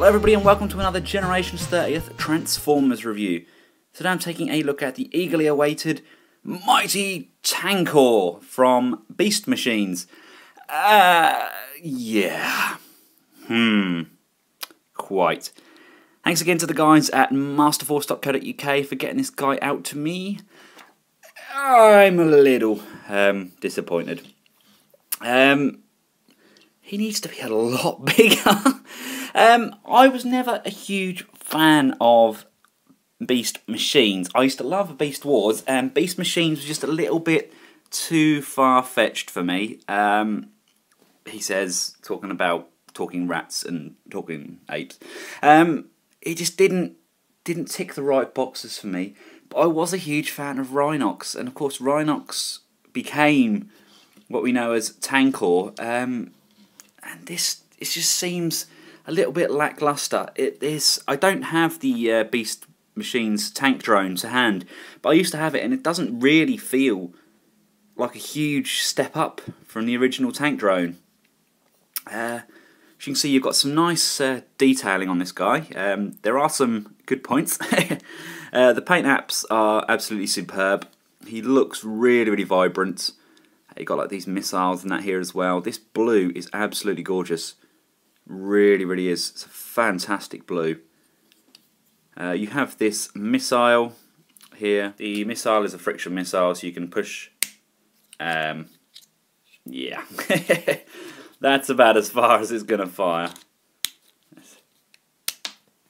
Hello everybody and welcome to another Generations 30th Transformers review. Today I'm taking a look at the eagerly awaited mighty Tankor from Beast Machines. Quite. Thanks again to the guys at masterforce.co.uk for getting this guy out to me. I'm a little disappointed. He needs to be a lot bigger. I was never a huge fan of Beast Machines. I used to love Beast Wars, and Beast Machines was just a little bit too far-fetched for me. He says, talking rats and talking apes. It just didn't tick the right boxes for me. But I was a huge fan of Rhinox, and of course Rhinox became what we know as Tankor. And it just seems a little bit lackluster. I don't have the Beast Machines tank drone to hand, but I used to have it, and it doesn't really feel like a huge step up from the original tank drone. As you can see, you've got some nice detailing on this guy. There are some good points. The paint apps are absolutely superb. He looks really, really vibrant. You got like these missiles and that here as well. This blue is absolutely gorgeous. Really, really is. It's a fantastic blue. You have this missile here. The missile is a friction missile, so you can push. Yeah, that's about as far as it's gonna fire.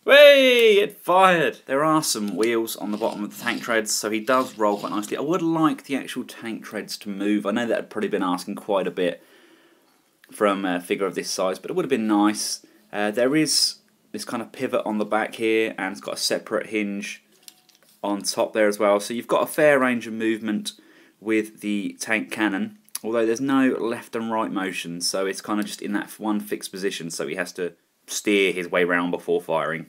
Whee! It fired! There are some wheels on the bottom of the tank treads, so he does roll quite nicely. I would like the actual tank treads to move. I know that had probably been asking quite a bit from a figure of this size, but it would have been nice. There is this kind of pivot on the back here, and it's got a separate hinge on top there as well. So you've got a fair range of movement with the tank cannon, although there's no left and right motion, so it's kind of just in that one fixed position, so he has to steer his way around before firing.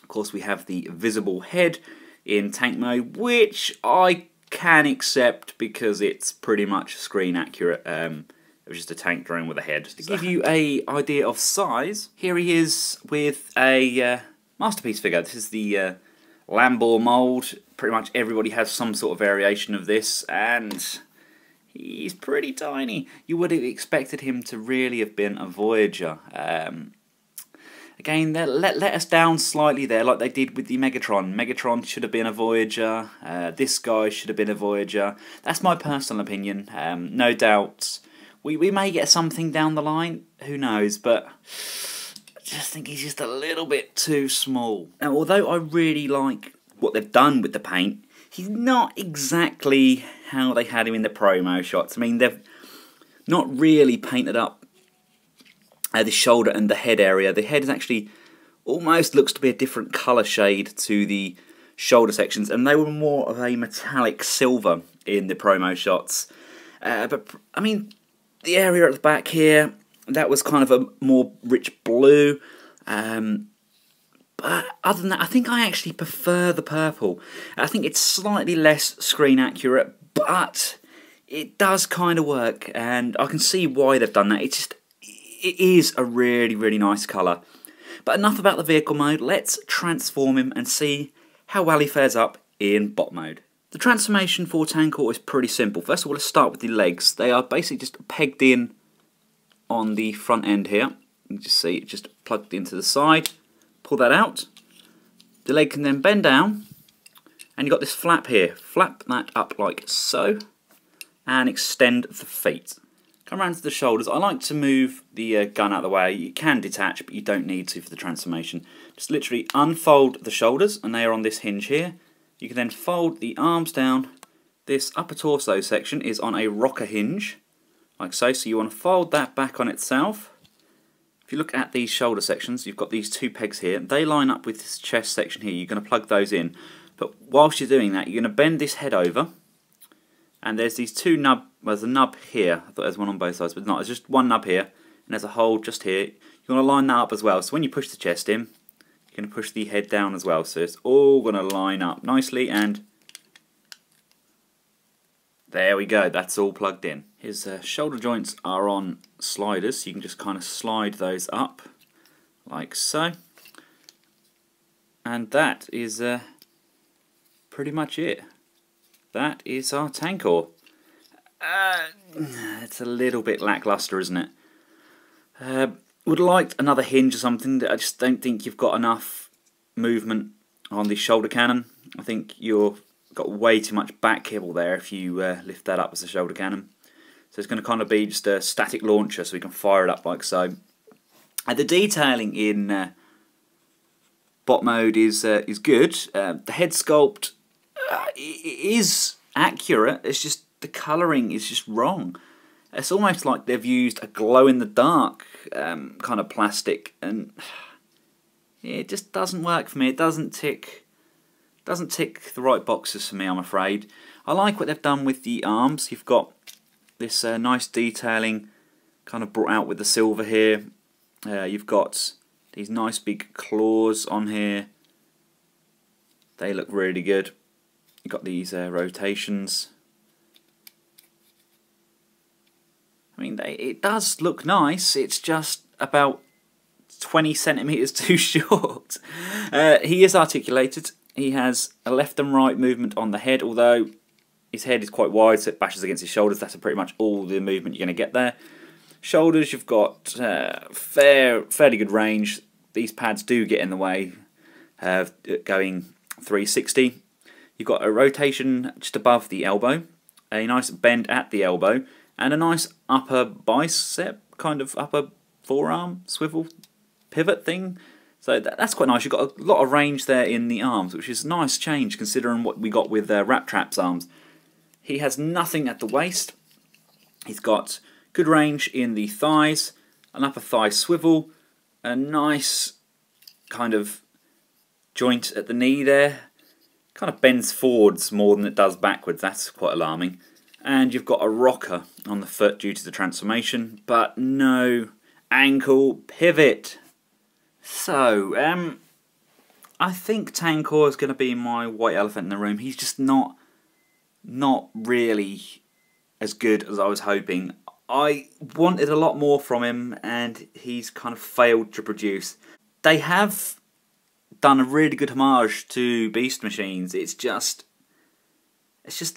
Of course, we have the visible head in tank mode, which I can accept because it's pretty much screen accurate. It was just a tank drone with a head. To give you an idea of size, here he is with a Masterpiece figure. This is the Lambor mould. Pretty much everybody has some sort of variation of this, and he's pretty tiny. You would have expected him to really have been a Voyager. Again, let us down slightly there, like they did with the Megatron. Megatron should have been a Voyager. This guy should have been a Voyager. That's my personal opinion. No doubt we may get something down the line. Who knows? But I just think he's just a little bit too small. Now, although I really like what they've done with the paint, he's not exactly how they had him in the promo shots. I mean, they've not really painted up the shoulder and the head area. The head is actually almost looks to be a different colour shade to the shoulder sections, and they were more of a metallic silver in the promo shots. But I mean, the area at the back here, that was kind of a more rich blue. But other than that, I think I actually prefer the purple. I think it's slightly less screen accurate, but it does kind of work, and I can see why they've done that. It is a really, really nice colour. But enough about the vehicle mode. Let's transform him and see how well he fares up in bot mode. The transformation for Tankor is pretty simple. First of all, let's start with the legs. They are basically just pegged in on the front end here. You can just see it just plugged into the side. Pull that out. The leg can then bend down, and you've got this flap here. Flap that up like so, and extend the feet. Come around to the shoulders. I like to move the gun out of the way. You can detach, but you don't need to for the transformation. Just literally unfold the shoulders, and they are on this hinge here. You can then fold the arms down. This upper torso section is on a rocker hinge, like so. So you want to fold that back on itself. If you look at these shoulder sections, you've got these two pegs here. They line up with this chest section here. You're going to plug those in. But whilst you're doing that, you're going to bend this head over. And there's these two nub. Well, there's a nub here. I thought there's one on both sides, but not. There's just one nub here, and there's a hole just here. You want to line that up as well. So when you push the chest in, you're going to push the head down as well. So it's all going to line up nicely, and there we go. That's all plugged in. His shoulder joints are on sliders, so you can just kind of slide those up like so. And that is pretty much it. That is our Tankor. It's a little bit lackluster, isn't it? Would like another hinge or something. I just don't think you've got enough movement on the shoulder cannon. I think you've got way too much back kibble there if you lift that up as a shoulder cannon. So it's going to kind of be just a static launcher, so we can fire it up like so. And the detailing in bot mode is good. The head sculpt is accurate. It's just the colouring is just wrong. It's almost like they've used a glow-in-the-dark kind of plastic, and it just doesn't work for me. It doesn't tick the right boxes for me, I'm afraid. I like what they've done with the arms. You've got this nice detailing kind of brought out with the silver here. You've got these nice big claws on here. They look really good. You've got these rotations. I mean, it does look nice. It's just about 20 centimetres too short. He is articulated. He has a left and right movement on the head, although his head is quite wide, so it bashes against his shoulders. That's pretty much all the movement you're going to get there. Shoulders, you've got fairly good range. These pads do get in the way of going 360. You've got a rotation just above the elbow, a nice bend at the elbow, and a nice upper bicep, kind of upper forearm swivel pivot thing. So that's quite nice. You've got a lot of range there in the arms, which is a nice change considering what we got with Rat Trap's arms. He has nothing at the waist. He's got good range in the thighs, an upper thigh swivel, a nice kind of joint at the knee there. Kind of bends forwards more than it does backwards. That's quite alarming. And you've got a rocker on the foot due to the transformation, but no ankle pivot. So, I think Tankor is going to be my white elephant in the room. He's just not really as good as I was hoping. I wanted a lot more from him, and he's kind of failed to produce. They have done a really good homage to Beast Machines. It's just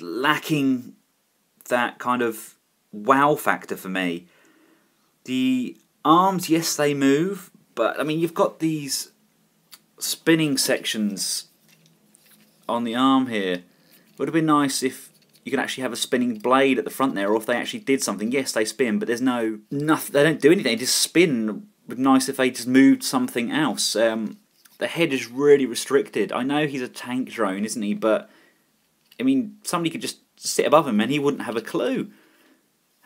lacking that kind of wow factor for me. The arms, yes, they move, but I mean, you've got these spinning sections on the arm here. It would have been nice if you could actually have a spinning blade at the front there, or if they actually did something. Yes, they spin, but there's nothing. They don't do anything. They just spin. It would be nice if they just moved something else. The head is really restricted. I know he's a tank drone, isn't he? But I mean, somebody could just sit above him and he wouldn't have a clue.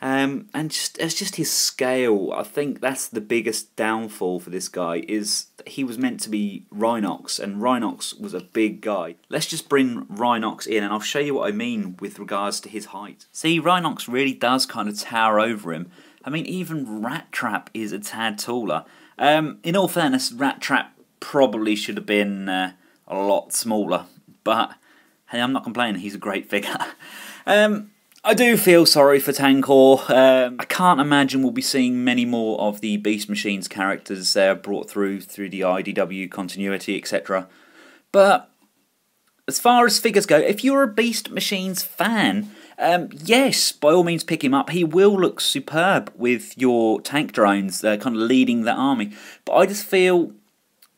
And it's just his scale. I think that's the biggest downfall for this guy, is that he was meant to be Rhinox, and Rhinox was a big guy. Let's just bring Rhinox in, and I'll show you what I mean with regards to his height. See, Rhinox really does kind of tower over him. I mean, even Rat Trap is a tad taller. In all fairness, Rat Trap probably should have been a lot smaller, but hey, I'm not complaining. He's a great figure. I do feel sorry for Tankor. I can't imagine we'll be seeing many more of the Beast Machines characters brought through the IDW continuity, etc. But as far as figures go, if you're a Beast Machines fan, yes, by all means pick him up. He will look superb with your tank drones kind of leading the army. But I just feel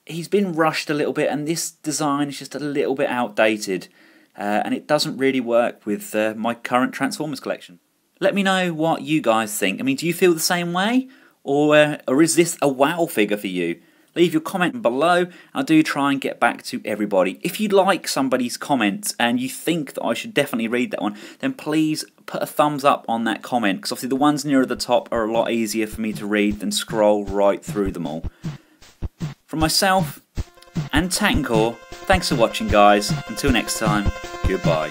he's been rushed a little bit, and this design is just a little bit outdated. And it doesn't really work with my current Transformers collection. Let me know what you guys think. I mean, do you feel the same way? Or is this a wow figure for you? Leave your comment below. I do try and get back to everybody. If you like somebody's comment and you think that I should definitely read that one, then please put a thumbs up on that comment, because obviously the ones nearer the top are a lot easier for me to read than scroll right through them all. From myself and Tankor, thanks for watching, guys. Until next time, goodbye.